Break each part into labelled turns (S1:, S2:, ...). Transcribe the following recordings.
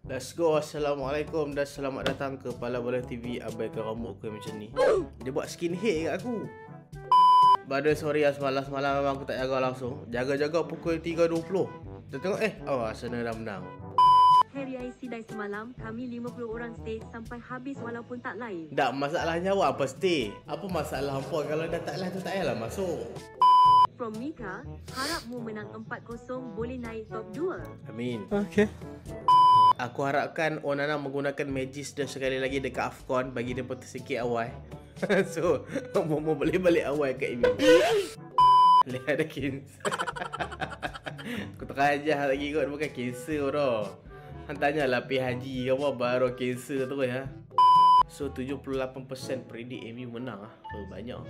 S1: Let's go. Assalamualaikum dan selamat datang ke Pala Bola TV. Abaikan rambut aku macam ni. Dia buat skinhead kat aku. Pada sorry lah, semalam memang aku tak jaga langsung. Jaga-jaga pukul 3.20. Kita tengok Arsenal dah menang.
S2: Hari IC dari semalam, kami 50 orang stay sampai habis walaupun tak live.
S1: Tak, masalahnya awak apa stay? Apa masalah hampa kalau dah tak live tu tak payahlah masuk.
S2: From Mika, harapmu menang 4-0 boleh naik top 2.
S1: Amin.
S3: Okay.
S1: Aku harapkan Onana menggunakan Magis dah sekali lagi dekat AFCON bagi dia tersikit awal. So, mau boleh balik awal kat ini. Lihat ada cancer. Aku terajah lagi kot, bukan cancer dah. Hantarnya pergi haji ke apa baru cancer tu ya. So 78% predict MU menang ah. Oh, banyak.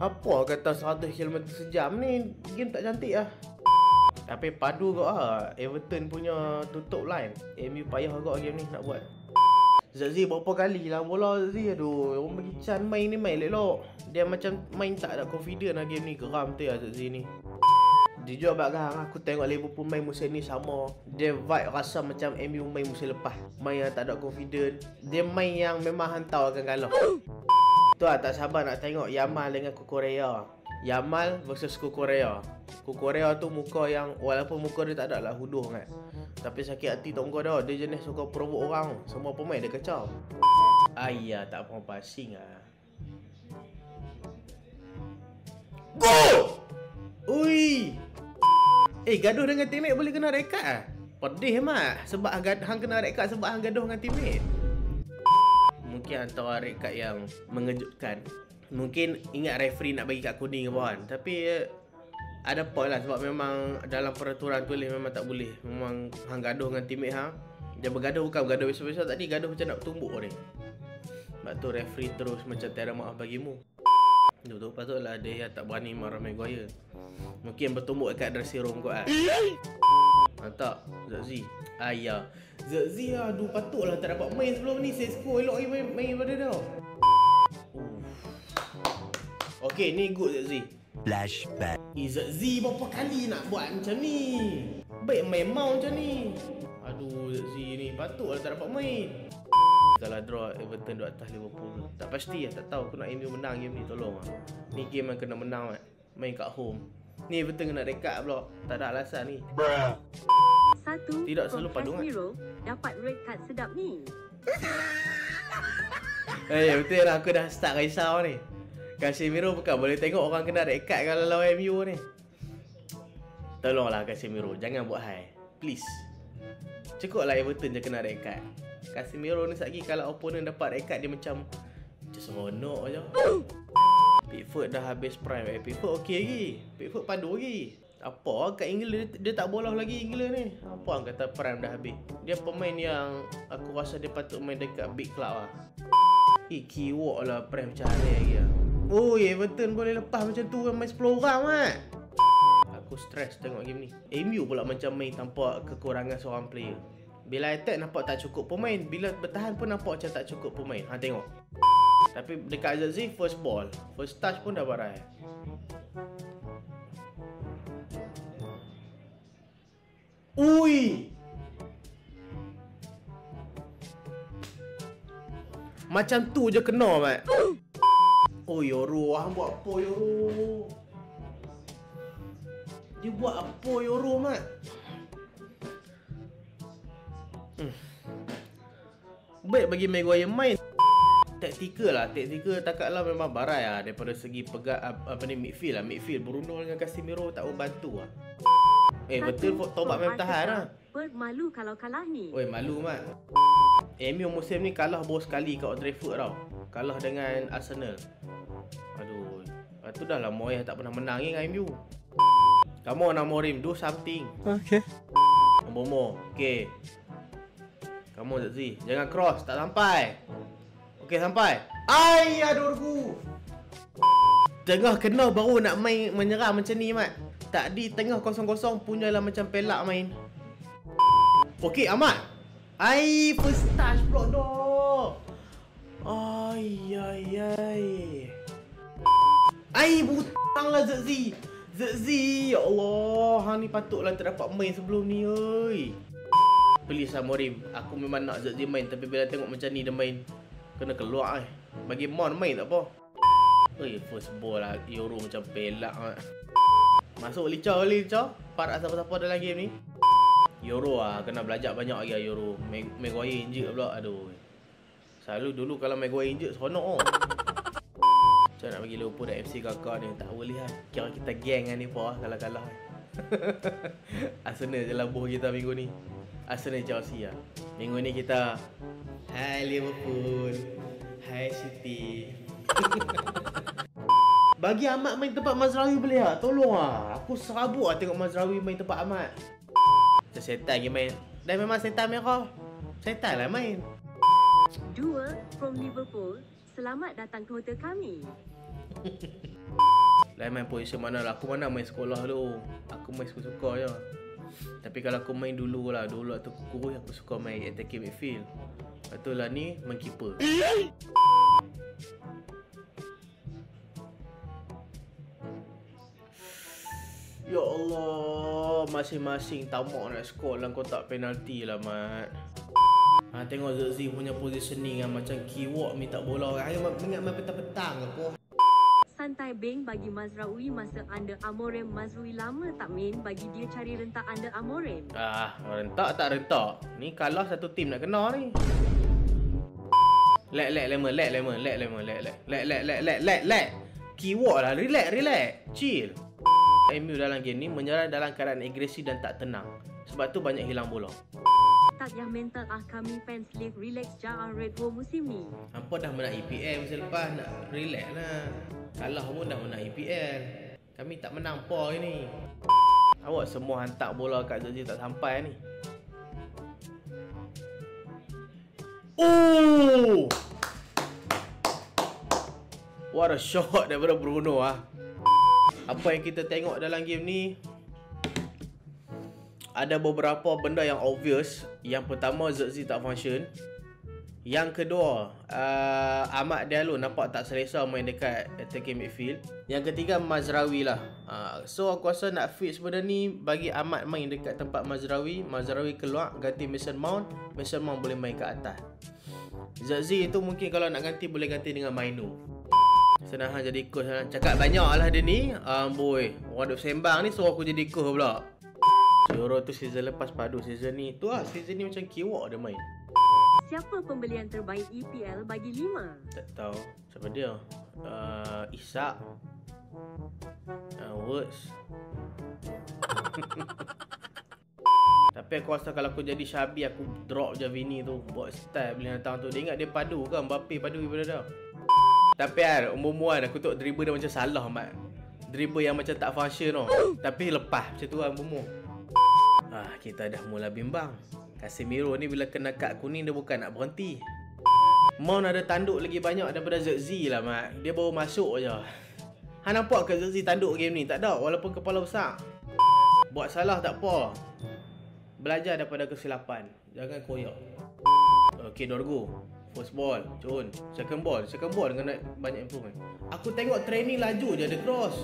S1: Apa kata 100 km sejam ni game tak cantik ah. Tapi padu kau Everton punya tutup line. MU payah kau game ni nak buat. Zazi berapa kali lah bola Zazi. Aduh, orang bagi Chan main ni main elok. Dia macam main tak ada confident lah game ni. Geram tu ya Zazi ni. Jujur abang aku tengok Liverpool main musim ni sama. Dia vibe rasa macam MU main musim lepas. Main yang tak ada confident. Dia main yang memang hantar akan kalah. Tu lah tak sabar nak tengok Yamal dengan Kukurea. Yamal versus Kukurea. Kukurea tu muka yang walaupun muka dia tak ada lah huduh kan. Tapi sakit hati tonggo dah. Dia jenis suka provoke orang. Semua pemain dia kacau. Ayah tak pernah passing lah. Go! Ui! Gaduh dengan teammate boleh kena red card lah. Pedih mat. Sebab hang kena red card sebab hang gaduh dengan teammate. Mungkin antara red card yang mengejutkan. Mungkin ingat referee nak bagi kad kuning ke bawah. Tapi ada point lah sebab memang dalam peraturan tulis memang tak boleh. Memang hang gaduh dengan teammate hang. Dia bergaduh bukan bergaduh biasa-biasa tadi, gaduh macam nak bertumbuk ni. Sebab tu referee terus macam tiada maaf bagimu. Tu patutlah dia tak berani marah Maguire. Mungkin bertumbuk dekat dressing room kot Mantap Zazi. Ayah Zazi aduh patutlah tak dapat main sebelum ni. Sesko elok lagi main pada dia. Okay ni good Zazi.
S3: Flashback.
S1: Zazi berapa kali nak buat macam ni. Baik main mau macam ni. Aduh Zazi ni patutlah tak dapat main. Kalau draw Everton duduk atas Liverpool. Tak pasti lah, tak tahu. Aku nak MU menang game ni, tolong lah. Ni game yang kena menang mat. Main kat home. Ni Everton kena dekat pula. Tak ada alasan ni.
S2: Satu,
S1: tidak selalu padungan.
S2: Casemiro dapat red card sedap ni.
S1: Betul lah, aku dah start risau ni. Casemiro bukan boleh tengok orang kena red card kalau lawan MU ni. Tolonglah Casemiro, jangan buat high. Please. Cukuplah Everton je kena red card. Casemiro ni lagi kalau opponent dapat red card dia macam seronok je. Pickford dah habis prime. Pickford okey lagi. Pickford padu lagi. Apa kat England dia tak bolah lagi England ni. Apa orang kata prime dah habis. Dia pemain yang aku rasa dia patut main dekat big club lah. Keyword lah prime macam hari lagi lah. Everton boleh lepas macam tu main 10 orang mat. Aku stress tengok game ni. MU pula macam main tanpa kekurangan seorang player. Bila attack nampak tak cukup pemain. Bila bertahan pun nampak macam tak cukup pemain. Tengok. Tapi dekat Zazi first ball, first touch pun dah barai. Ui! Macam tu je kena mat. Yoro, hang buat apa Yoro? Dia buat apa Yoro mat? Baik bagi Maguire main. Taktikal takatlah memang barai lah. Daripada segi midfield lah. Midfield Bruno dengan Casemiro tak membantu lah. Betul tobat main bertahan lah.
S2: Malu kalau kalah ni.
S1: Malu mat. MU musim ni kalah baru sekali kat Old Trafford tau. Kalah dengan Arsenal. Aduh. Lepas tu dah lah Moyes tak pernah menang dengan MU. Come on Amorim, do something.
S3: Okay.
S1: Momo. Okay. Kamu Zazi, jangan cross, tak sampai. Okey sampai. Aduh aku. Tengah kena baru nak main menyerang macam ni mat. Tadi tengah kosong-kosong punyalah macam pelak main. Okey Ahmad. First touch pula dah. Butanglah Zazi. Ya Allah, hang ni patutlah tak dapat main sebelum ni oi. Please Amorim, aku memang nak Zerzi main, tapi bila tengok macam ni dia main, kena keluar Bagi Mon main tak apa. First ball lah, Euro macam pelak Masuk Licau kali Licau. Parak siapa-siapa dalam game ni. Euro kena belajar banyak lagi Euro. Maguire injured pula. Aduh. Selalu dulu kalau Maguire injured seronok Macam nak bagi Liverpool dan FC kakak ni. Tak boleh Kira kita geng ni apa kalah-kalah Arsenal je labuh kita minggu ni. Arsenal Chelsea Minggu ni kita hai Liverpool, hai City Bagi Ahmad main tempat Mazraoui boleh tak? Tolong Aku serabut tengok Mazraoui main tempat Ahmad. Macam setan je main. Dah memang setan merah. Setan lah main.
S2: 2 from Liverpool. Selamat datang ke hotel kami.
S1: Lain main posisi mana lah. Aku mana main sekolah tu. Aku main suka-suka je. Tapi kalau aku main dulu lah. Dulu waktu aku kurus aku suka main attacking midfield. Lepas tu lah ni main keeper. Ya Allah, masing-masing tamak nak skor dalam kotak penalti lah Mat. Tengok Zerzi punya positioning macam keyword minta bola orang. Ingat main petang-petang ke apa.
S2: Santai Beng bagi Mazraoui masa under Amorim. Mazraoui lama tak main, bagi dia cari rentak under Amorim.
S1: Rentak tak rentak. Ni kalah satu tim nak kena ni. Lag. Keyword lah, relax. Chill. MU dalam game ni menyerang dalam keadaan agresif dan tak tenang. Sebab tu banyak hilang bola.
S2: Tak yang mental kami fans league relax jangan Red Bull musim ni.
S1: Hampa dah menang EPL musim lepas, nak relax lah. Kalah pun dah menang EPL. Kami tak menang apa ni. Awak semua hantar bola kat Zerzi tak sampai ni. What a shot daripada Bruno Apa yang kita tengok dalam game ni, ada beberapa benda yang obvious. Yang pertama, Zerzi tak function. Yang kedua, Ahmad Diallo nampak tak selesa main dekat attacking midfield. Yang ketiga, Mazraoui lah. So aku rasa nak fix benda ni, bagi Ahmad main dekat tempat Mazraoui. Mazraoui keluar, ganti Mason Mount. Mason Mount boleh main kat atas. Zerzi tu mungkin kalau nak ganti, boleh ganti dengan Mainu. Senang jadi coach lah. Cakap banyak lah dia ni. Boy, orang duk sembang ni suruh aku jadi coach pula. Euro tu season lepas padu season ni. Tu lah, season ni macam keyword dia main.
S2: Siapa pembelian terbaik EPL bagi 5?
S1: Tak tahu. Siapa dia? Isak. Words. Tapi aku rasa kalau aku jadi Syabi, aku drop je Vini tu. Buat style beli datang tu. Dia ingat dia padu kan? Mbappe padu daripada dia. Tapi umum-umuman aku tengok dribble dia macam salah Mat. Dribble yang macam tak function tau. Tapi lepas macam tu lah umum. Kita dah mula bimbang. Casemiro ni bila kena kad kuning dia bukan nak berhenti. Mount ada tanduk lagi banyak daripada Zerzi lah Mat. Dia baru masuk je. Nampak ke Zerzi tanduk game ni? Tak ada, walaupun kepala besar. Buat salah tak apa. Belajar daripada kesilapan. Jangan koyak. Okay, Dorgo. First ball, cun. Second ball kena banyak improvement. Aku tengok training laju je ada cross.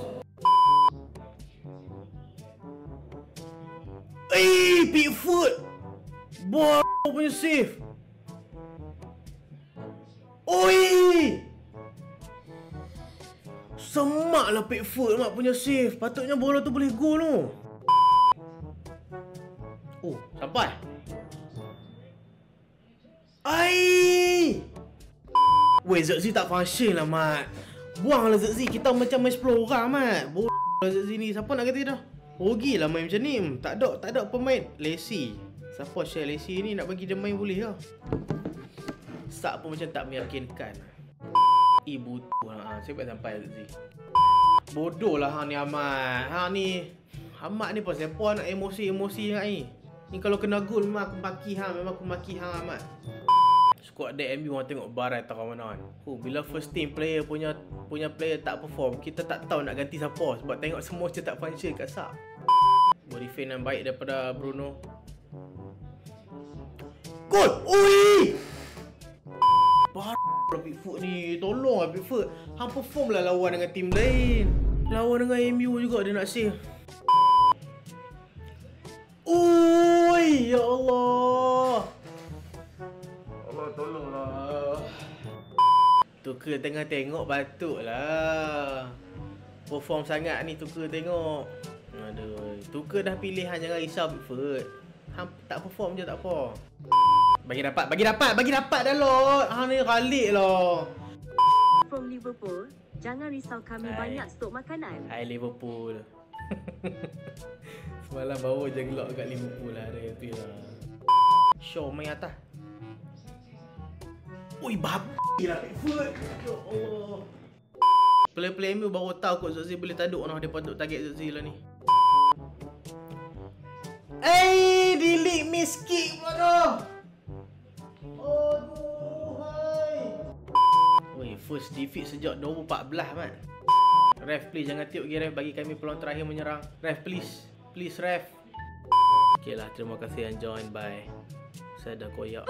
S1: Pickford. Ball punya save. Semaklah Pickford mak punya save. Patutnya bola tu boleh gol tu. Sampai. Weh, Zerzi tak function lah Mat. Buanglah Zerzi. Kita macam main 10 orang Mat. Bodoh Zerzi ni. Siapa nak kata dah? Rugi lah main macam ni. Tak ada pemain. Lacy. Siapa share Lacy ni nak bagi dia main boleh lah. Start pun macam tak meyakinkan. Butuh lah. Sebab sampai Zerzi. Bodoh lah ni Ahmad. Ahmad ni pasal apa nak emosi-emosi dengan ni. Ni kalau kena gol memang aku maki hang Ahmad. Squad deck MU orang tengok barai tak mana kan. Bila first team player punya player tak perform, kita tak tahu nak ganti siapa sebab tengok semua macam tak function kat sub. Body feint yang baik daripada Bruno. Gol! Parah Pickford ni. Tolong lah Pickford. Hang perform lah lawan dengan tim lain. Lawan dengan MU juga dia nak save. Ya Allah. Tuker tengah tengok patutlah. Perform sangat ni Tuker tengok. Aduh, Tuker dah pilihan, jangan risau Pickford. Hang tak perform je tak apa. Bagi dapat dah lot. Hang ni ralik lah.
S2: From Liverpool, jangan risau kami banyak stok makanan.
S1: Hai Liverpool. Semalam baru je gelak kat Liverpool lah. Ada happy lah. Show main atas. Ui, babi lah Pickford. Ya Allah. Player-player MU baru tahu kot Zozil boleh taduk noh. Dia patut target Zozil lah ni. Delete miss kick pula dah. Aduh, hai. Oi, first defeat sejak 2014 mat. Ref please jangan tiup lagi ref, bagi kami peluang terakhir menyerang. Ref please. Please ref. Okay lah, terima kasih yang join, bye. Saya dah koyak.